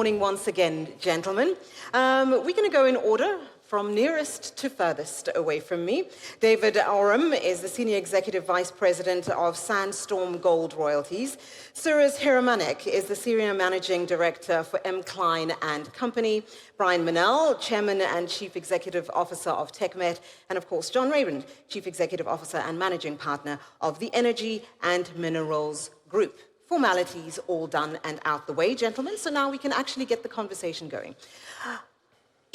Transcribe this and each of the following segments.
morning once again, gentlemen. We're going to go in order from nearest to furthest away from me. David Oram is the Senior Executive Vice President of Sandstorm Gold Royalties. Suraj Hiramanek is the Senior Managing Director for M. Klein and Company. Brian Manell, Chairman and Chief Executive Officer of TechMet. And of course, John Raymond, Chief Executive Officer and Managing Partner of the Energy and Minerals Group. Formalities all done and out the way, gentlemen, so now we can actually get the conversation going.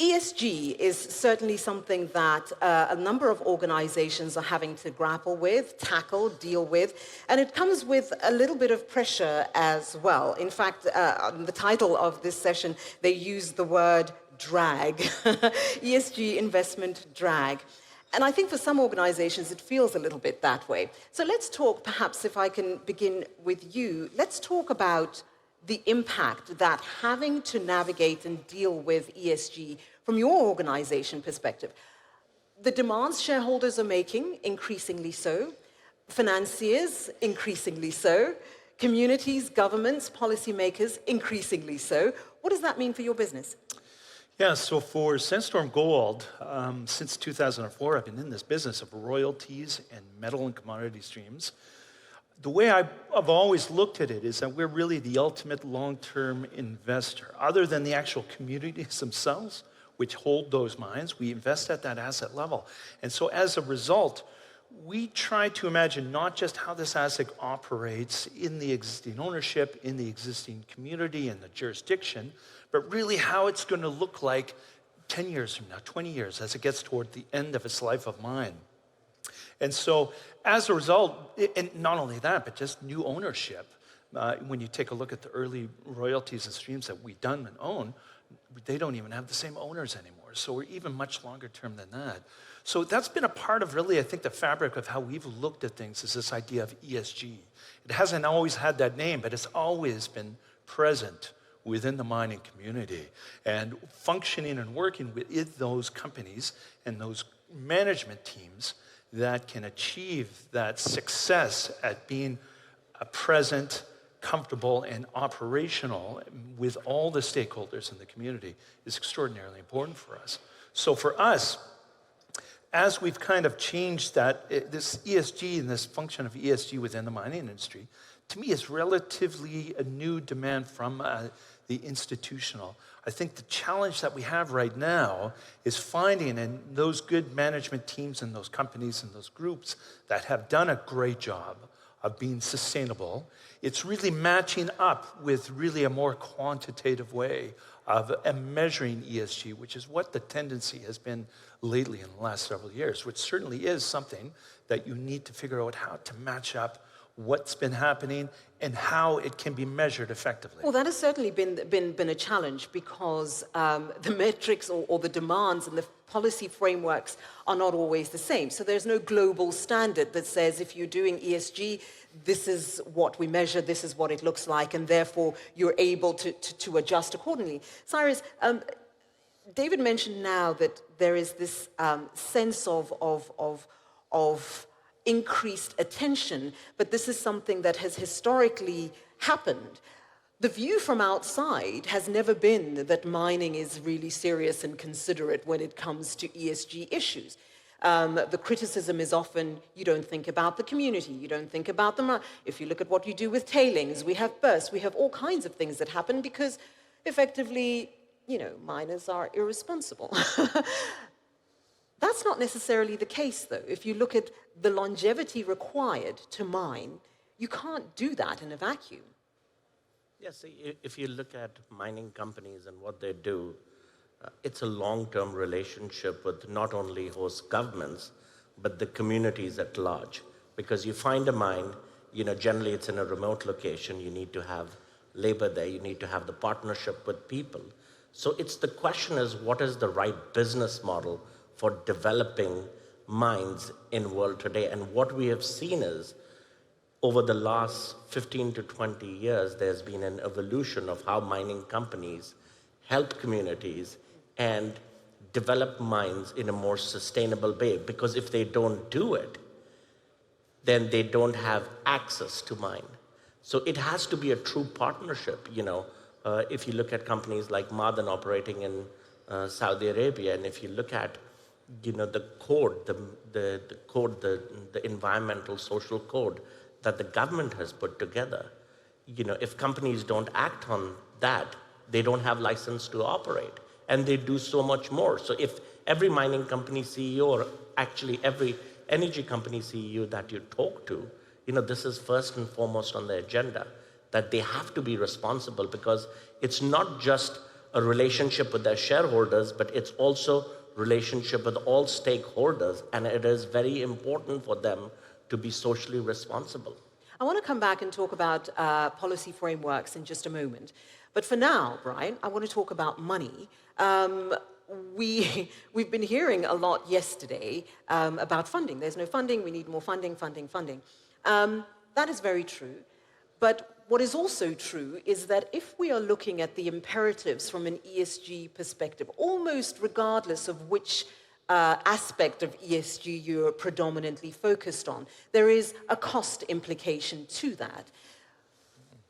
ESG is certainly something that a number of organizations are having to grapple with, tackle, deal with, and it comes with a little bit of pressure as well. In fact, on the title of this session, they use the word drag, ESG investment drag. And I think for some organizations, it feels a little bit that way. So let's talk, perhaps if I can begin with you, let's talk about the impact that having to navigate and deal with ESG from your organization perspective. The demands shareholders are making, increasingly so, financiers, increasingly so, communities, governments, policymakers, increasingly so. What does that mean for your business? Yeah, so for Sandstorm Gold, since 2004, I've been in this business of royalties and metal and commodity streams. The way I've always looked at it is that we're really the ultimate long-term investor. Other than the actual communities themselves, which hold those mines, we invest at that asset level. And so as a result, we try to imagine not just how this asset operates in the existing ownership, in the existing community, in the jurisdiction, but really how it's going to look like 10 years from now, 20 years, as it gets toward the end of its life of mine. And so as a result, and not only that, but just new ownership. When you take a look at the early royalties and streams that we've done and own, they don't even have the same owners anymore. So we're even much longer term than that. So that's been a part of really, I think, the fabric of how we've looked at things is this idea of ESG. It hasn't always had that name, but it's always been present within the mining community. And functioning and working with those companies and those management teams that can achieve that success at being a present, comfortable, and operational with all the stakeholders in the community is extraordinarily important for us. So for us, as we've kind of changed that, this ESG and this function of ESG within the mining industry, to me is relatively a new demand from the institutional. I think the challenge that we have right now is finding in those good management teams and those companies and those groups that have done a great job of being sustainable. It's really matching up with really a more quantitative way of measuring ESG, which is what the tendency has been lately in the last several years, which certainly is something that you need to figure out how to match up what's been happening and how it can be measured effectively. Well, that has certainly been a challenge because the metrics or the demands and the policy frameworks are not always the same. So there's no global standard that says if you're doing ESG, this is what we measure, this is what it looks like, and therefore you're able to adjust accordingly. Cyrus, David mentioned now that there is this sense of increased attention, but this is something that has historically happened. The view from outside has never been that mining is really serious and considerate when it comes to ESG issues. The criticism is often, you don't think about the community, you don't think about the... If you look at what you do with tailings, we have bursts, we have all kinds of things that happen because effectively, you know, miners are irresponsible. That's not necessarily the case, though. If you look at the longevity required to mine, you can't do that in a vacuum. Yes, if you look at mining companies and what they do, it's a long-term relationship with not only host governments, but the communities at large. Because you find a mine, you know, generally it's in a remote location, you need to have labor there, you need to have the partnership with people. So it's the question is, what is the right business model for developing mines in the world today? And what we have seen is, over the last 15 to 20 years, there's been an evolution of how mining companies help communities and develop mines in a more sustainable way. Because if they don't do it, then they don't have access to mine. So it has to be a true partnership, you know, If you look at companies like Madan operating in Saudi Arabia, and if you look at the code, the environmental social code that the government has put together, if companies don't act on that, they don't have license to operate, and they do so much more. So if every mining company CEO, or actually every energy company CEO that you talk to, this is first and foremost on the agenda, that they have to be responsible, because it's not just a relationship with their shareholders, but it's also relationship with all stakeholders, and it is very important for them to be socially responsible. I want to come back and talk about policy frameworks in just a moment. But for now, Brian, I want to talk about money. We've been hearing a lot yesterday about funding. There's no funding, we need more funding. That is very true. But what is also true is that if we are looking at the imperatives from an ESG perspective, almost regardless of which aspect of ESG you're predominantly focused on, there is a cost implication to that.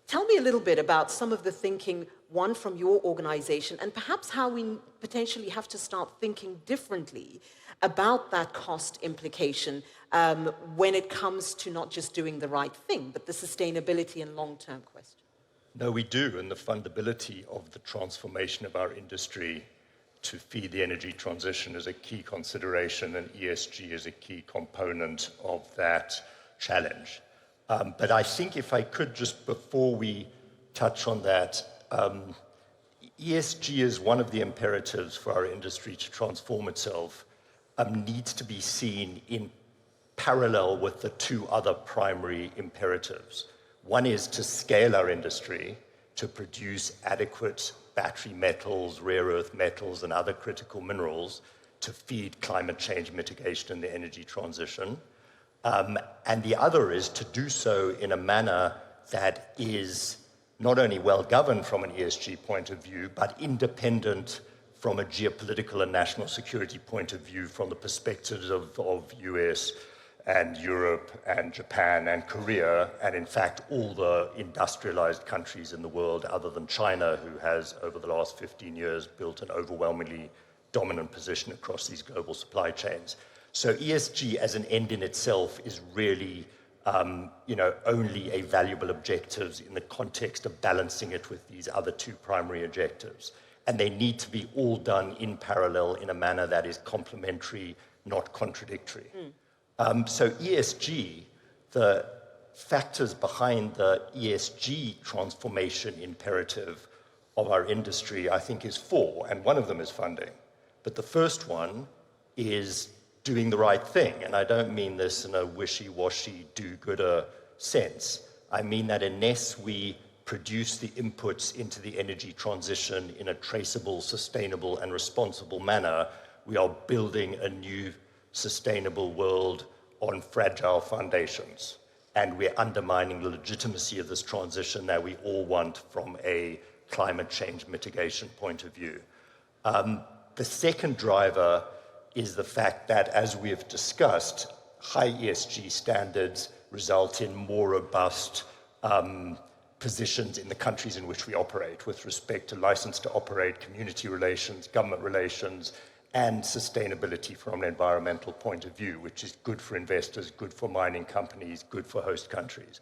Tell me a little bit about some of the thinking, one, from your organization, and perhaps how we potentially have to start thinking differently about that cost implication when it comes to not just doing the right thing, but the sustainability and long-term question. No, we do, and the fundability of the transformation of our industry to feed the energy transition is a key consideration, and ESG is a key component of that challenge. But I think if I could, just before we touch on that, ESG is one of the imperatives for our industry to transform itself, needs to be seen in parallel with the two other primary imperatives. One is to scale our industry to produce adequate battery metals, rare earth metals, and other critical minerals to feed climate change mitigation and the energy transition. And the other is to do so in a manner that is not only well governed from an ESG point of view, but independent from a geopolitical and national security point of view, from the perspectives of US and Europe and Japan and Korea, and in fact all the industrialized countries in the world other than China, who has over the last 15 years built an overwhelmingly dominant position across these global supply chains. So ESG as an end in itself is really only a valuable objective in the context of balancing it with these other two primary objectives. And they need to be all done in parallel in a manner that is complementary, not contradictory. So ESG, the factors behind the ESG transformation imperative of our industry, I think, is four, and one of them is funding. But the first one is doing the right thing, and I don't mean this in a wishy-washy, do-gooder sense. I mean that unless we produce the inputs into the energy transition in a traceable, sustainable, and responsible manner, we are building a new sustainable world on fragile foundations. And we're undermining the legitimacy of this transition that we all want from a climate change mitigation point of view. The second driver is the fact that, as we have discussed, high ESG standards result in more robust positions in the countries in which we operate with respect to license to operate, community relations, government relations, and sustainability from an environmental point of view, which is good for investors, good for mining companies, good for host countries.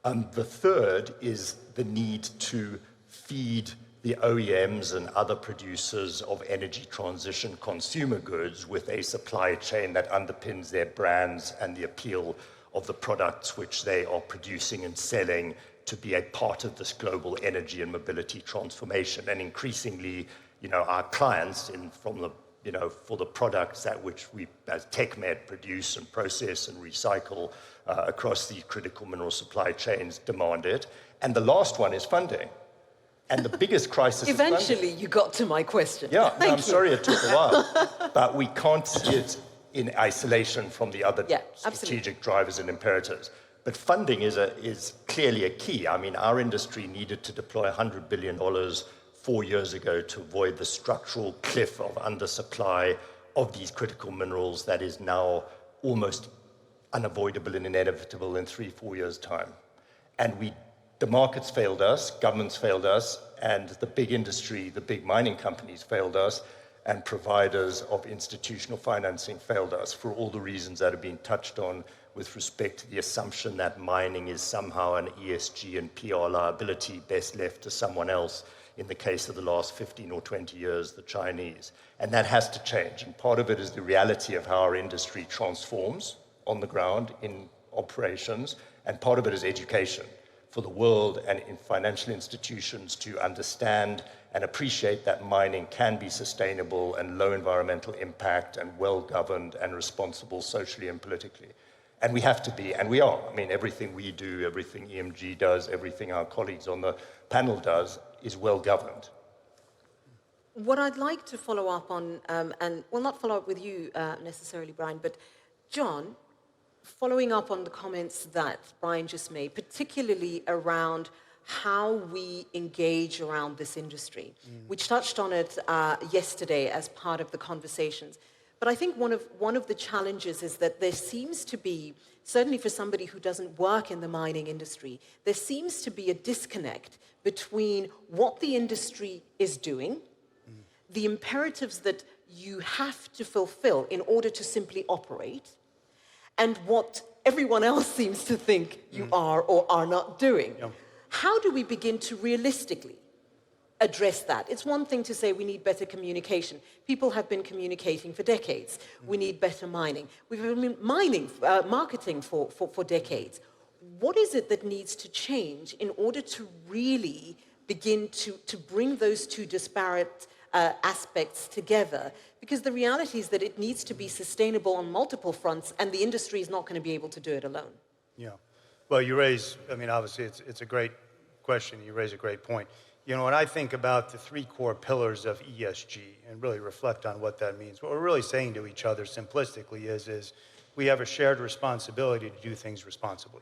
The third is the need to feed the OEMs and other producers of energy transition consumer goods with a supply chain that underpins their brands and the appeal of the products which they are producing and selling to be a part of this global energy and mobility transformation. And increasingly, our clients for the products that which we as TechMed produce and process and recycle across the critical mineral supply chains demand it. And the last one is funding. And the biggest crisis Eventually, is funding. you got to my question. Yeah, I'm sorry it took a while. But we can't see it in isolation from the other strategic drivers and imperatives. But funding is clearly a key. I mean, our industry needed to deploy $100 billion 4 years ago to avoid the structural cliff of undersupply of these critical minerals that is now almost unavoidable and inevitable in 3-4 years' time. And we The markets failed us, governments failed us, and the big industry, the big mining companies failed us, and providers of institutional financing failed us for all the reasons that have been touched on with respect to the assumption that mining is somehow an ESG and PR liability best left to someone else, in the case of the last 15 or 20 years, the Chinese. And that has to change. And part of it is the reality of how our industry transforms on the ground in operations, and part of it is education for the world and in financial institutions to understand and appreciate that mining can be sustainable and low environmental impact and well-governed and responsible socially and politically. And we have to be, and we are. I mean, everything we do, everything EMG does, everything our colleagues on the panel does is well-governed. What I'd like to follow up on, and well, not follow up with you necessarily, Brian, but John, following up on the comments that Brian just made, particularly around how we engage around this industry. We touched on it yesterday as part of the conversations. But I think one of the challenges is that there seems to be, certainly for somebody who doesn't work in the mining industry, there seems to be a disconnect between what the industry is doing, the imperatives that you have to fulfill in order to simply operate, and what everyone else seems to think you are or are not doing. Yeah. How do we begin to realistically address that? It's one thing to say we need better communication. People have been communicating for decades. We need better mining. We've been marketing for decades. What is it that needs to change in order to really begin to bring those two disparate aspects together? Because the reality is that it needs to be sustainable on multiple fronts, and the industry is not going to be able to do it alone. Yeah. Well, you raise, I mean, obviously it's a great question. You raise a great point. You know, when I think about the three core pillars of ESG and really reflect on what that means, what we're really saying to each other simplistically is we have a shared responsibility to do things responsibly.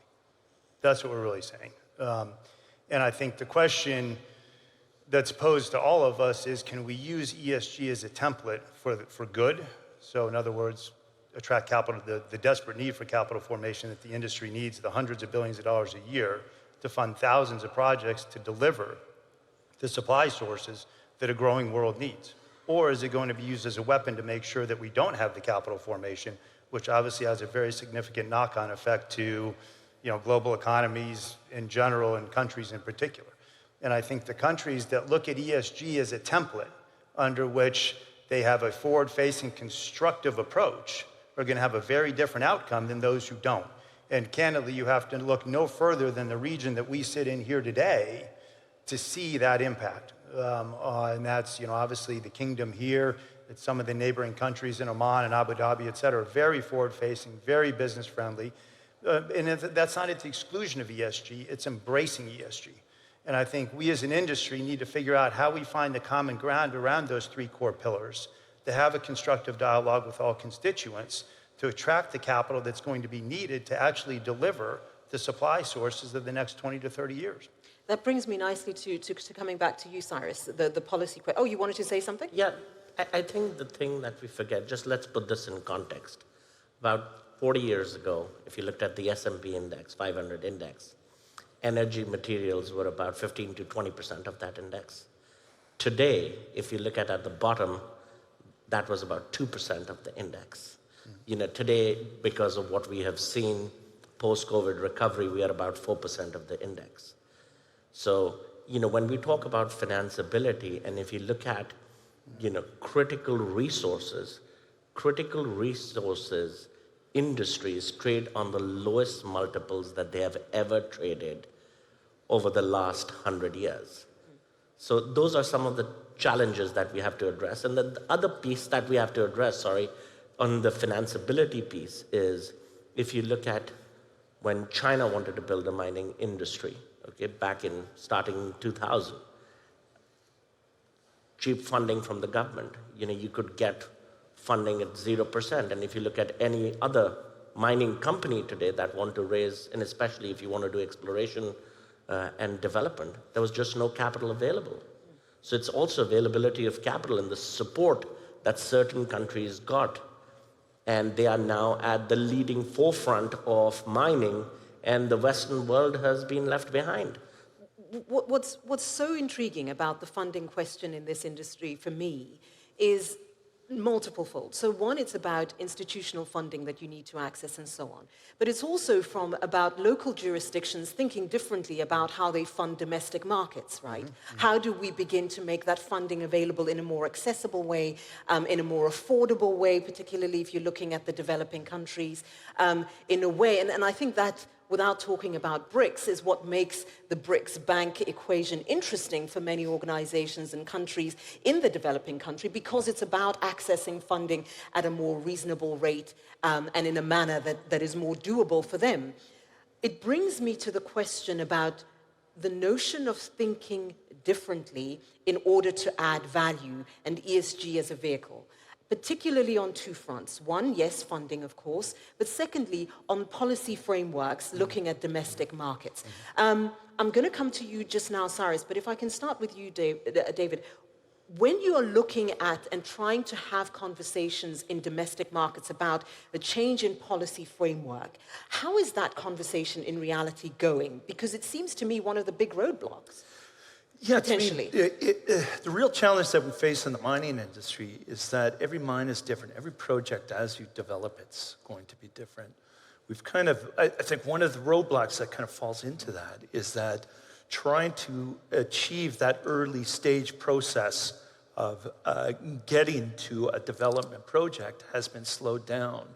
That's what we're really saying. And I think the question that's posed to all of us is, can we use ESG as a template for good? So in other words, attract capital, the desperate need for capital formation that the industry needs, the hundreds of billions of dollars a year to fund thousands of projects to deliver the supply sources that a growing world needs? Or is it going to be used as a weapon to make sure that we don't have the capital formation, which obviously has a very significant knock-on effect to, you know, global economies in general and countries in particular? And I think the countries that look at ESG as a template under which they have a forward-facing constructive approach are going to have a very different outcome than those who don't. And candidly, you have to look no further than the region that we sit in here today to see that impact. And that's, you know, obviously the kingdom here, it's some of the neighboring countries in Oman and Abu Dhabi, et cetera, very forward-facing, very business-friendly. And that's not at the exclusion of ESG, it's embracing ESG. And I think we as an industry need to figure out how we find the common ground around those three core pillars, to have a constructive dialogue with all constituents, to attract the capital that's going to be needed to actually deliver the supply sources of the next 20 to 30 years. That brings me nicely to coming back to you, Cyrus, the policy question. Oh, you wanted to say something? Yeah, I think the thing that we forget, just let's put this in context. About 40 years ago, if you looked at the S&P index, 500 index, energy materials were about 15 to 20% of that index. Today, if you look at the bottom, that was about 2% of the index. You know, today, because of what we have seen post-COVID recovery, we are about 4% of the index. So, you know, when we talk about financeability, and if you look at, you know, critical resources industries trade on the lowest multiples that they have ever traded over the last 100 years. So those are some of the challenges that we have to address. And the other piece that we have to address, on the financeability piece is, if you look at when China wanted to build a mining industry, okay, back in starting 2000, cheap funding from the government. You know, you could get funding at 0%. And if you look at any other mining company today that want to raise, and especially if you want to do exploration and development, there was just no capital available. So it's also availability of capital and the support that certain countries got. And they are now at the leading forefront of mining, and the Western world has been left behind. what's so intriguing about the funding question in this industry for me is multiple fold. So one, it's about institutional funding that you need to access and so on. But it's also about local jurisdictions thinking differently about how they fund domestic markets, right? Mm-hmm. How do we begin to make that funding available in a more accessible way, in a more affordable way, particularly if you're looking at the developing countries, in a way, and I think that, without talking about BRICS, is what makes the BRICS bank equation interesting for many organizations and countries in the developing country, because it's about accessing funding at a more reasonable rate and in a manner that is more doable for them. It brings me to the question about the notion of thinking differently in order to add value, and ESG as a vehicle. Particularly on two fronts. One, yes, funding, of course, but secondly, on policy frameworks, looking at domestic markets. I'm going to come to you just now, Cyrus, but if I can start with you, David. When you are looking at and trying to have conversations in domestic markets about the change in policy framework, how is that conversation in reality going? Because it seems to me one of the big roadblocks. Yeah, potentially. The real challenge that we face in the mining industry is that every mine is different. Every project, as you develop, it's going to be different. We've kind of, I think one of the roadblocks that kind of falls into that is that trying to achieve that early stage process of getting to a development project has been slowed down.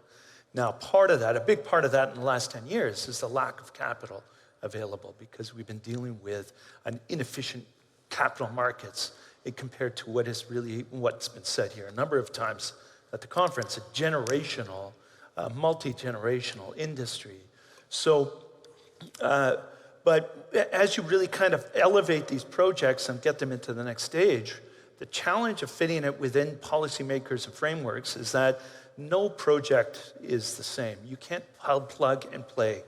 Now, a big part of that in the last 10 years is the lack of capital available, because we've been dealing with an inefficient capital markets compared to what's been said here a number of times at the conference, a generational, multi-generational industry. So, but as you really kind of elevate these projects and get them into the next stage, the challenge of fitting it within policymakers and frameworks is that no project is the same. You can't plug and play.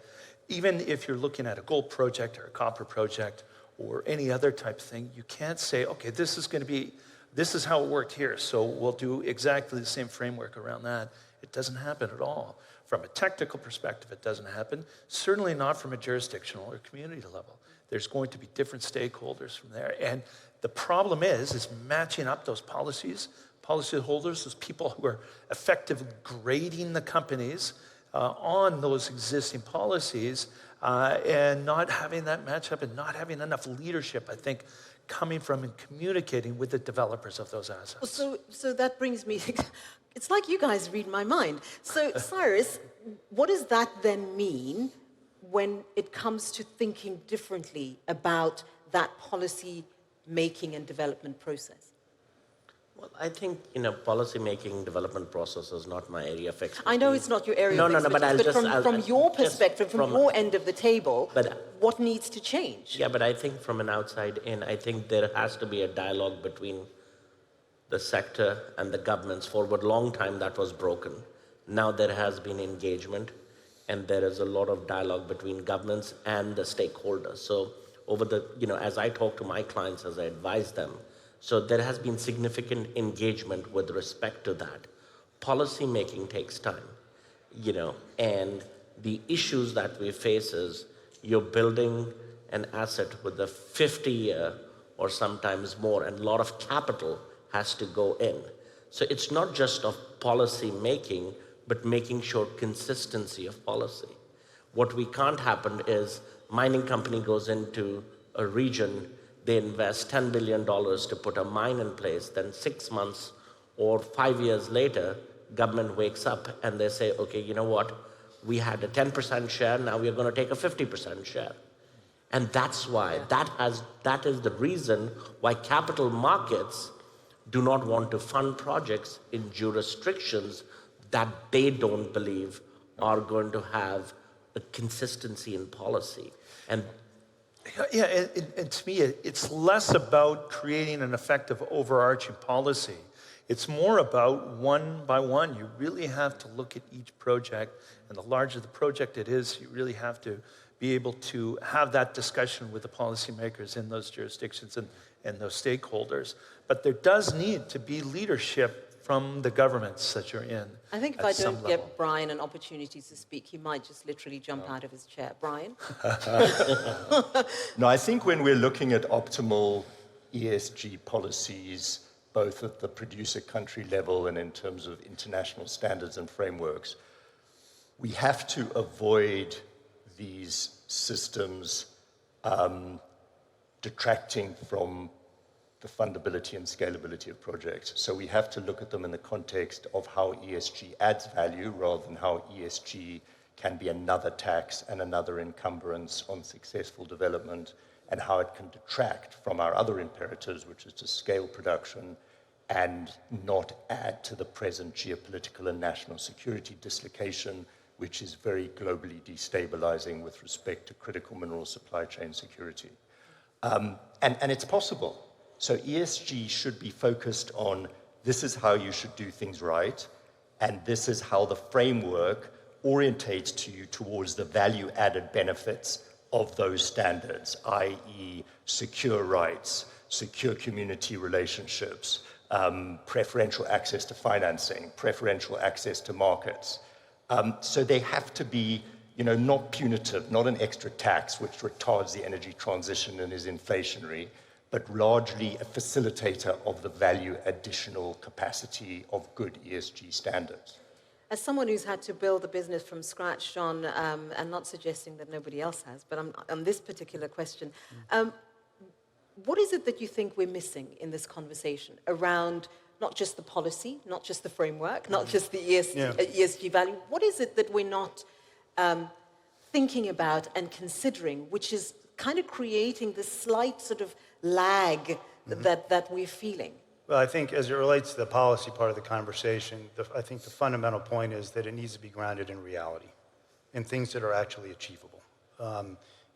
Even if you're looking at a gold project or a copper project or any other type of thing, you can't say, okay, this is how it worked here, so we'll do exactly the same framework around that. It doesn't happen at all. From a technical perspective, it doesn't happen. Certainly not from a jurisdictional or community level. There's going to be different stakeholders from there. And the problem is matching up those policyholders, those people who are effectively grading the companies on those existing policies, and not having that matchup and not having enough leadership, I think, coming from and communicating with the developers of those assets. So that brings me, it's like you guys read my mind. So Cyrus, what does that then mean when it comes to thinking differently about that policy making and development process? Well, I think, policy making development process is not my area of expertise. I know it's not your area of expertise, but from your perspective, from your end of the table, what needs to change? Yeah, but I think from an outside in, I think there has to be a dialogue between the sector and the governments. For a long time, that was broken. Now there has been engagement, and there is a lot of dialogue between governments and the stakeholders. So as I talk to my clients, as I advise them, so there has been significant engagement with respect to that. Policy making takes time, and the issues that we face is you're building an asset with a 50-year or sometimes more, and a lot of capital has to go in. So it's not just of policy making, but making sure consistency of policy. What we can't happen is mining company goes into a region, they invest $10 billion to put a mine in place, then 6 months or 5 years later, government wakes up and they say, okay, you know what? We had a 10% share, now we're going to take a 50% share. And that's why, that is the reason why capital markets do not want to fund projects in jurisdictions that they don't believe are going to have a consistency in policy. And to me, it's less about creating an effective overarching policy. It's more about one by one. You really have to look at each project, and the larger the project it is, you really have to be able to have that discussion with the policymakers in those jurisdictions and those stakeholders. But there does need to be leadership from the governments that you're in. I think if at I some don't level. get Brian an opportunity to speak, he might just literally jump out of his chair. Brian? No, I think when we're looking at optimal ESG policies, both at the producer country level and in terms of international standards and frameworks, we have to avoid these systems detracting from the fundability and scalability of projects. So we have to look at them in the context of how ESG adds value rather than how ESG can be another tax and another encumbrance on successful development, and how it can detract from our other imperatives, which is to scale production and not add to the present geopolitical and national security dislocation, which is very globally destabilizing with respect to critical mineral supply chain security. And it's possible. So ESG should be focused on this is how you should do things right, and this is how the framework orientates to you towards the value-added benefits of those standards, i.e. secure rights, secure community relationships, preferential access to financing, preferential access to markets. So they have to be, not punitive, not an extra tax which retards the energy transition and is inflationary, but largely a facilitator of the value additional capacity of good ESG standards. As someone who's had to build a business from scratch, John, and not suggesting that nobody else has, but on this particular question, what is it that you think we're missing in this conversation around not just the policy, not just the framework, not just the ESG value? What is it that we're not thinking about and considering, which is kind of creating this slight sort of lag that we're feeling? Well, I think as it relates to the policy part of the conversation, I think the fundamental point is that it needs to be grounded in reality, in things that are actually achievable.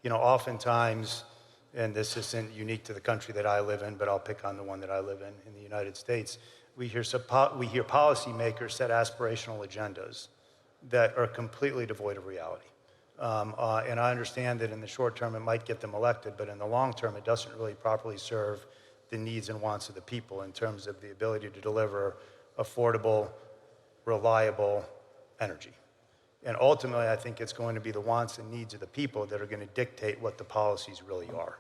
Oftentimes, and this isn't unique to the country that I live in, but I'll pick on the one that I live in the United States, we hear policymakers set aspirational agendas that are completely devoid of reality. And I understand that in the short term it might get them elected, but in the long term it doesn't really properly serve the needs and wants of the people in terms of the ability to deliver affordable, reliable energy. And ultimately, I think it's going to be the wants and needs of the people that are going to dictate what the policies really are.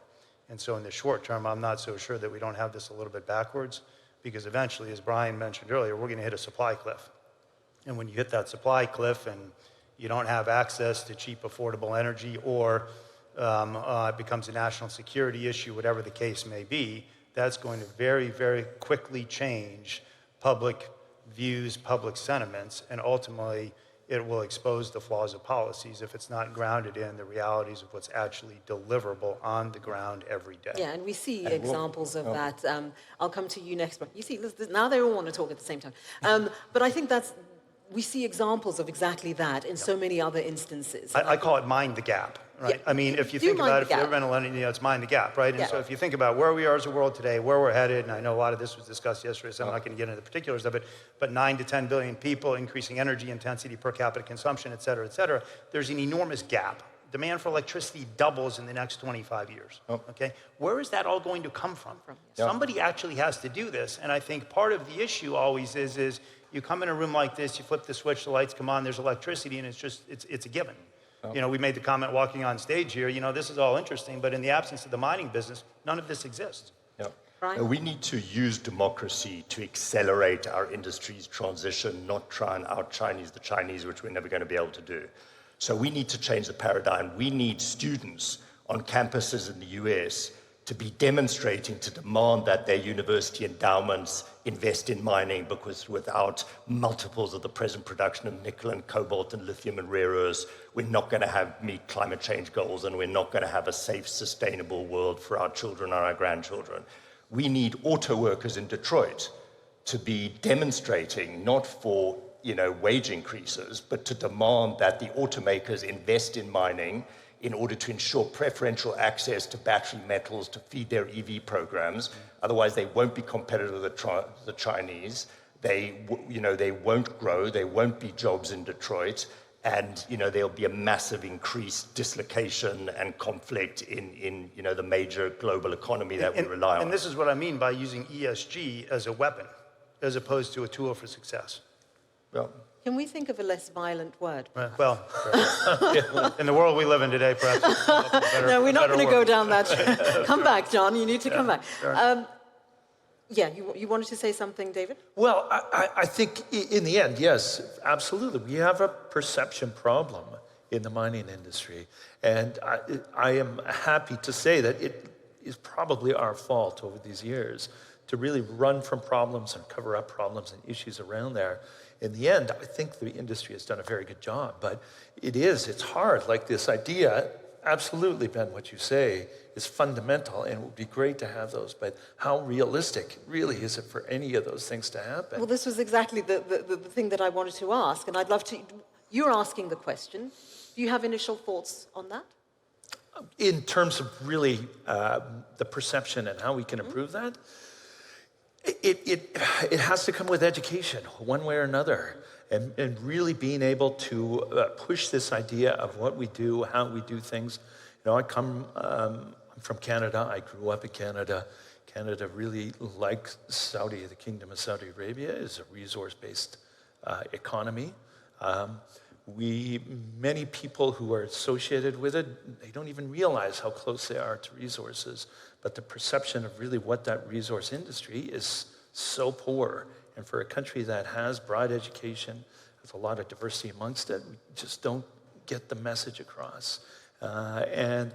And so in the short term, I'm not so sure that we don't have this a little bit backwards, because eventually, as Brian mentioned earlier, we're going to hit a supply cliff. And when you hit that supply cliff and you don't have access to cheap, affordable energy, or it becomes a national security issue, whatever the case may be, that's going to very, very quickly change public views, public sentiments, and ultimately it will expose the flaws of policies if it's not grounded in the realities of what's actually deliverable on the ground every day. Yeah, and we see examples of that. I'll come to you next. You see, now they all want to talk at the same time. But I think we see examples of exactly that in so many other instances. I call it mind the gap. Right. Yeah, I mean, if you think about it, if you've ever been a lending, it's mind the gap, right? And so if you think about where we are as a world today, where we're headed, and I know a lot of this was discussed yesterday, so I'm not going to get into the particulars of it, but 9 to 10 billion people, increasing energy intensity per capita consumption, et cetera, there's an enormous gap. Demand for electricity doubles in the next 25 years, okay? Where is that all going to come from? Somebody actually has to do this, and I think part of the issue always is you come in a room like this, you flip the switch, the lights come on, there's electricity, and it's a given. We made the comment walking on stage here, this is all interesting, but in the absence of the mining business, none of this exists. Right. We need to use democracy to accelerate our industry's transition, not try and out-Chinese the Chinese, which we're never going to be able to do. So we need to change the paradigm. We need students on campuses in the US to be demonstrating, to demand that their university endowments invest in mining, because without multiples of the present production of nickel and cobalt and lithium and rare earths, we're not going to meet climate change goals, and we're not going to have a safe, sustainable world for our children and our grandchildren. We need auto workers in Detroit to be demonstrating, not for wage increases, but to demand that the automakers invest in mining in order to ensure preferential access to battery metals to feed their EV programs. Otherwise, they won't be competitive with the Chinese. They won't grow. There won't be jobs in Detroit. And, there'll be a massive increased dislocation and conflict in the major global economy that we rely on. And this is what I mean by using ESG as a weapon. as opposed to a tool for success. Well, Can we think of a less violent word? Well, in the world we live in today, perhaps. No, we're not going to go down that track. Come back, John. You need to come back. Sure. Yeah, you wanted to say something, David? Well, I think in the end, yes, absolutely. We have a perception problem in the mining industry. And I am happy to say that it is probably our fault over these years to really run from problems and cover up problems and issues around there. In the end, I think the industry has done a very good job, but it's hard. Like this idea, absolutely, Ben, what you say is fundamental, and it would be great to have those, but how realistic really is it for any of those things to happen? Well, this was exactly the thing that I wanted to ask, and I'd love to, you're asking the question. Do you have initial thoughts on that? In terms of really the perception and how we can improve that, it has to come with education, one way or another, and really being able to push this idea of what we do, how we do things. You know, I'm from Canada. I grew up in Canada. Canada really, like the Kingdom of Saudi Arabia, is a resource-based economy. Many people who are associated with it, they don't even realize how close they are to resources, but the perception of really what that resource industry is so poor. And for a country that has broad education, has a lot of diversity amongst it, we just don't get the message across. A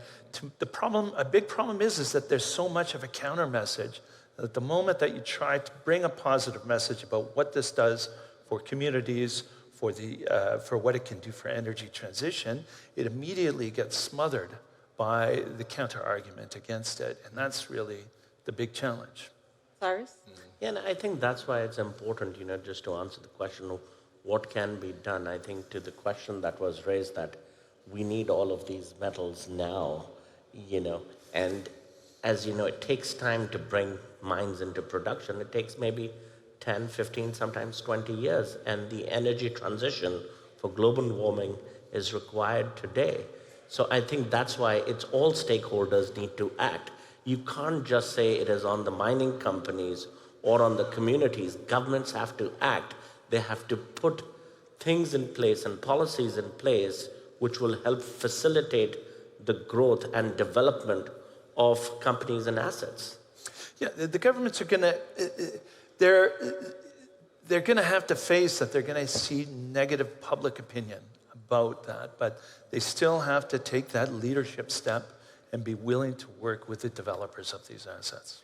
big problem is that there's so much of a counter message that the moment that you try to bring a positive message about what this does for communities, for what it can do for energy transition, it immediately gets smothered by the counter argument against it. And that's really the big challenge. Cyrus? Yeah, and I think that's why it's important, just to answer the question of what can be done. I think to the question that was raised that we need all of these metals now, and as you know, it takes time to bring mines into production. It takes maybe 10, 15, sometimes 20 years. And the energy transition for global warming is required today. So I think that's why it's all stakeholders need to act. You can't just say it is on the mining companies or on the communities. Governments have to act. They have to put things in place and policies in place which will help facilitate the growth and development of companies and assets. Yeah, the governments are going to... They're going to have to face that. They're going to see negative public opinion about that, but they still have to take that leadership step and be willing to work with the developers of these assets.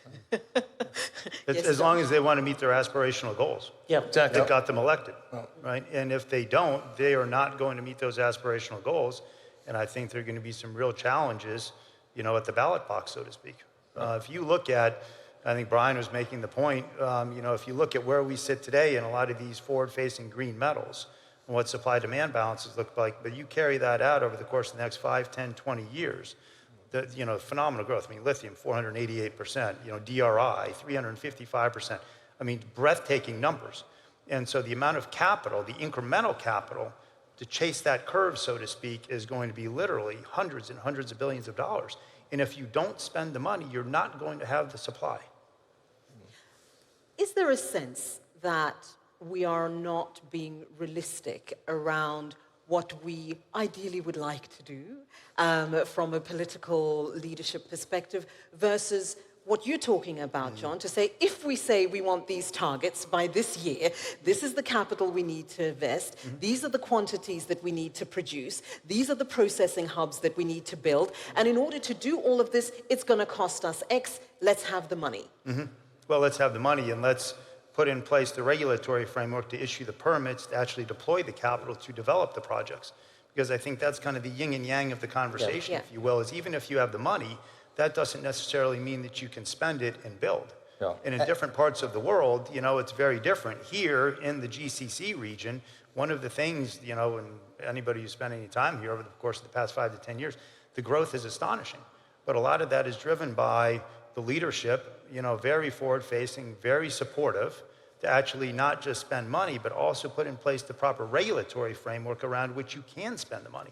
As long as they want to meet their aspirational goals. Yeah, exactly. That got them elected, right? And if they don't, they are not going to meet those aspirational goals. And I think there are going to be some real challenges, at the ballot box, so to speak. If you look at, I think Brian was making the point, if you look at where we sit today in a lot of these forward-facing green metals and what supply-demand balances look like, but you carry that out over the course of the next 5, 10, 20 years, phenomenal growth. I mean, lithium, 488%, DRI, 355%. I mean, breathtaking numbers. And so the amount of capital, the incremental capital to chase that curve, so to speak, is going to be literally hundreds and hundreds of billions of dollars. And if you don't spend the money, you're not going to have the supply. Is there a sense that we are not being realistic around what we ideally would like to do from a political leadership perspective versus what you're talking about, John, to say, if we say we want these targets by this year, this is the capital we need to invest, these are the quantities that we need to produce, these are the processing hubs that we need to build, and in order to do all of this, it's going to cost us X, let's have the money. Well, let's have the money and let's put in place the regulatory framework to issue the permits to actually deploy the capital to develop the projects. Because I think that's kind of the yin and yang of the conversation, if you will, is even if you have the money, that doesn't necessarily mean that you can spend it and build. Yeah. And in different parts of the world, it's very different. Here in the GCC region, one of the things, and anybody who's spent any time here over the course of the past 5 to 10 years, the growth is astonishing. But a lot of that is driven by the leadership, very forward-facing, very supportive, to actually not just spend money, but also put in place the proper regulatory framework around which you can spend the money.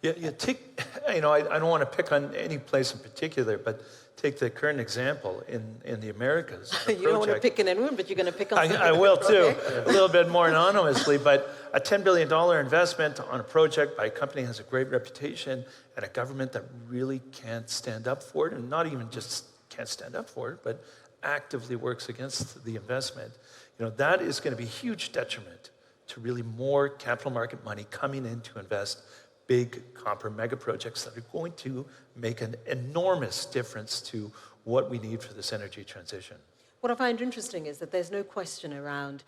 I don't want to pick on any place in particular, but take the current example in the Americas. You don't want to pick on anyone, but you're going to pick on I will too, a little bit more anonymously, but a $10 billion investment on a project by a company that has a great reputation and a government that really can't stand up for it, and not even just can't stand up for it, but actively works against the investment. That is going to be a huge detriment to really more capital market money coming in to invest big copper mega projects that are going to make an enormous difference to what we need for this energy transition. What I find interesting is that there's no question around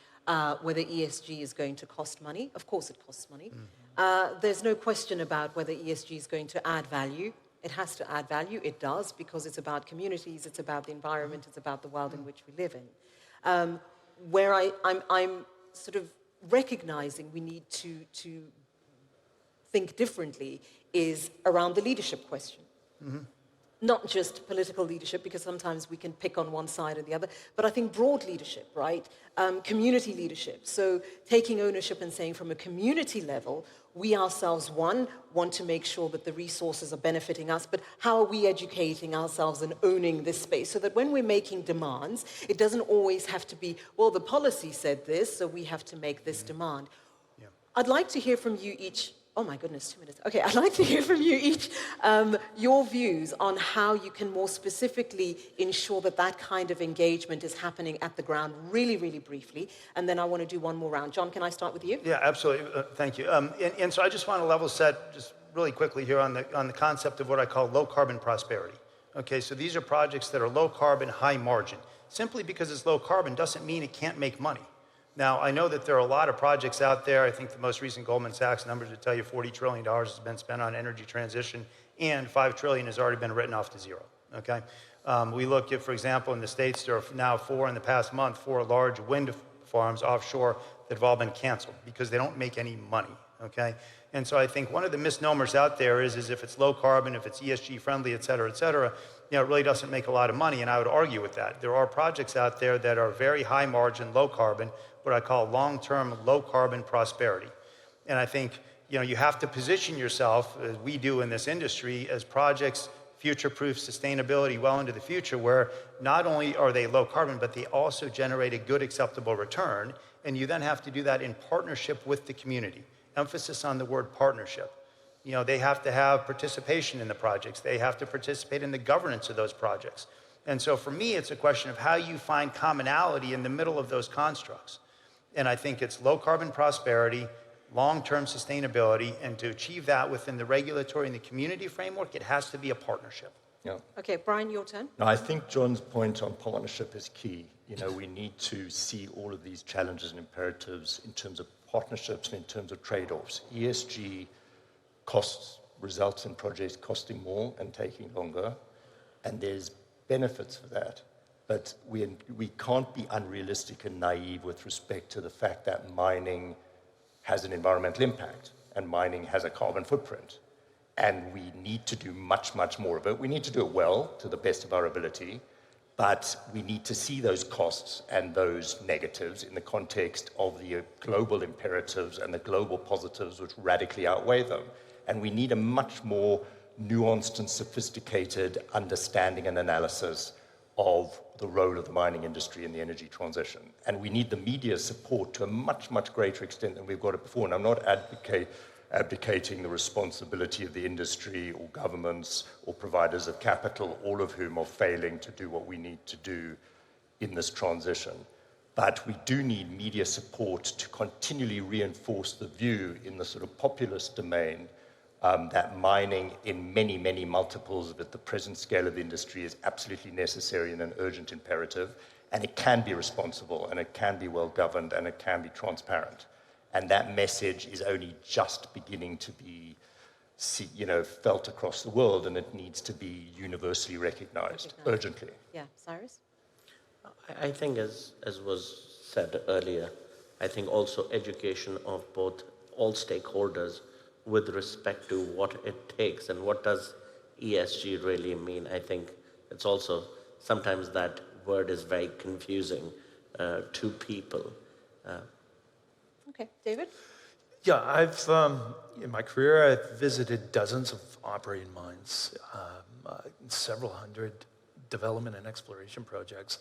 whether ESG is going to cost money. Of course it costs money. There's no question about whether ESG is going to add value. It has to add value. It does, because it's about communities, it's about the environment, it's about the world in which we live in. Where I'm sort of recognizing we need to think differently is around the leadership question. Not just political leadership, because sometimes we can pick on one side or the other, but I think broad leadership, right? Community leadership. So taking ownership and saying from a community level, we ourselves, want to make sure that the resources are benefiting us, but how are we educating ourselves and owning this space so that when we're making demands, it doesn't always have to be, well, the policy said this, so we have to make this demand. Yeah. I'd like to hear from you each. Oh my goodness, 2 minutes. Okay, I'd like to hear from you each your views on how you can more specifically ensure that that kind of engagement is happening at the ground, really, really briefly. And then I want to do one more round. John, can I start with you? Yeah, absolutely. Thank you. And so I just want to level set just really quickly here on the concept of what I call low carbon prosperity. Okay, so these are projects that are low carbon, high margin. Simply because it's low carbon doesn't mean it can't make money. Now, I know that there are a lot of projects out there. I think the most recent Goldman Sachs numbers would tell you $40 trillion has been spent on energy transition, and $5 trillion has already been written off to zero, okay? We look at, for example, in the States, there are now in the past month, 4 large wind farms offshore that have all been canceled because they don't make any money, okay? And so I think one of the misnomers out there is if it's low carbon, if it's ESG friendly, et cetera, it really doesn't make a lot of money, and I would argue with that. There are projects out there that are very high margin, low carbon, what I call long-term low carbon prosperity. And I think you have to position yourself, as we do in this industry, as projects future-proof sustainability well into the future, where not only are they low carbon, but they also generate a good acceptable return. And you then have to do that in partnership with the community. Emphasis on the word partnership. They have to have participation in the projects. They have to participate in the governance of those projects. And so for me, it's a question of how you find commonality in the middle of those constructs. And I think it's low carbon prosperity, long-term sustainability, and to achieve that within the regulatory and the community framework, it has to be a partnership. Yeah. Okay, Brian, your turn. No, I think John's point on partnership is key. We need to see all of these challenges and imperatives in terms of partnerships and in terms of trade-offs. ESG results in projects costing more and taking longer, and there's benefits for that. But we can't be unrealistic and naive with respect to the fact that mining has an environmental impact and mining has a carbon footprint. And we need to do much, much more of it. We need to do it well, to the best of our ability, but we need to see those costs and those negatives in the context of the global imperatives and the global positives which radically outweigh them. And we need a much more nuanced and sophisticated understanding and analysis of the role of the mining industry in the energy transition. And we need the media support to a much, much greater extent than we've got it before. And I'm not abdicating the responsibility of the industry or governments or providers of capital, all of whom are failing to do what we need to do in this transition. But we do need media support to continually reinforce the view in the sort of populist domain that mining in many, many multiples of at the present scale of the industry is absolutely necessary and an urgent imperative, and it can be responsible, and it can be well governed, and it can be transparent. And that message is only just beginning to be felt across the world, and it needs to be universally recognized urgently. Yeah, Cyrus? I think as was said earlier, I think also education of both all stakeholders with respect to what it takes and what does ESG really mean. I think it's also sometimes that word is very confusing to people. Okay, David? Yeah, in my career, I've visited dozens of operating mines, several hundred development and exploration projects.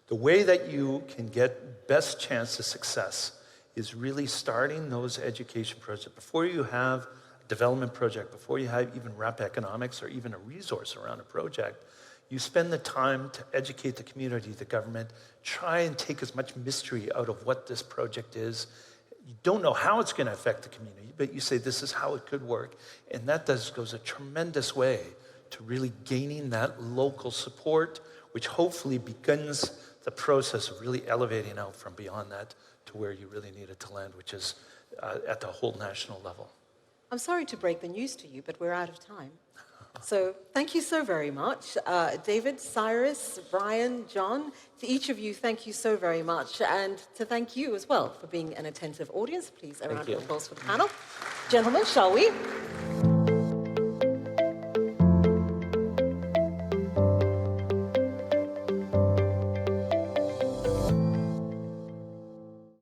The way that you can get best chance to success is really starting those education projects before you have a development project, before you have even rep economics or even a resource around a project. You spend the time to educate the community, the government, try and take as much mystery out of what this project is. You don't know how it's going to affect the community, but you say this is how it could work. And that goes a tremendous way to really gaining that local support, which hopefully begins the process of really elevating out from beyond that to where you really need it to land, which is at the whole national level. I'm sorry to break the news to you, but we're out of time. So thank you so very much. David, Cyrus, Brian, John, to each of you, thank you so very much. And to thank you as well for being an attentive audience. Please, a round of applause for the panel. Gentlemen, shall we?